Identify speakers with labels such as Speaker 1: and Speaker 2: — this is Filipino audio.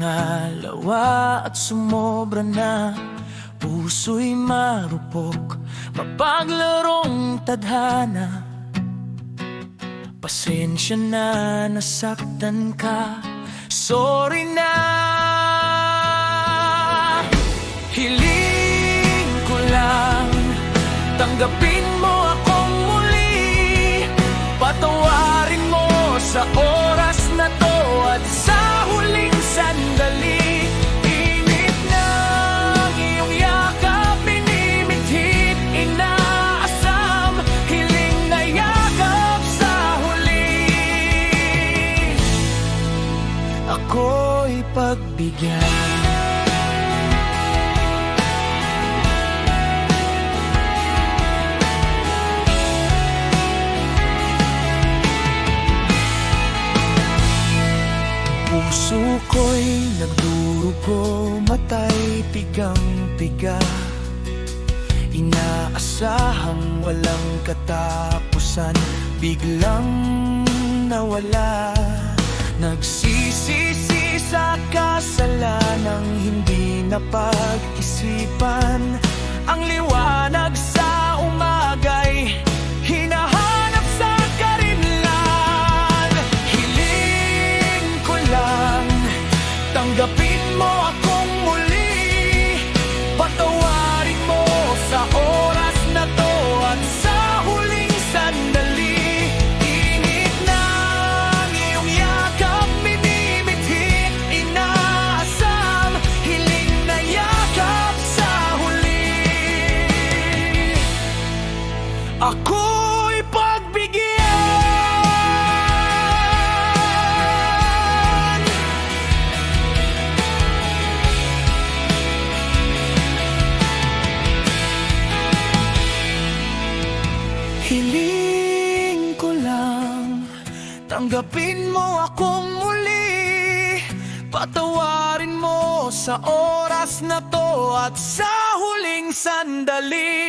Speaker 1: Nangalawa at sumobra na, puso'y marupok, mapaglarong tadhana. Pasensya na, nasaktan ka, sorry na. Hiling ko lang, tanggapin mo akong muli, patawarin mo sa oras na to at sa huling sandali. Init ng iyong yakap, minimithit, inaasam, hiling na yakap sa huli. Ako'y pagbigyan. Puso ko'y nagdurugo, matay pigang-piga, inaasahang walang katapusan, biglang nawala. Nagsisisi sa kasalanang hindi napag-isipan, ang liwanag sa umagay hinahanap sa karinlan. Hiling ko lang, tanggapin mo akong muli, patawarin mo sa oras na to at sa huling sandali. Init ng iyong yakap, minimithit, inaasam, hiling na yakap sa huli. Ako'y pagbigyan. Hiling ko lang, tanggapin mo akong muli, patawarin mo sa oras na to at sa huling sandali.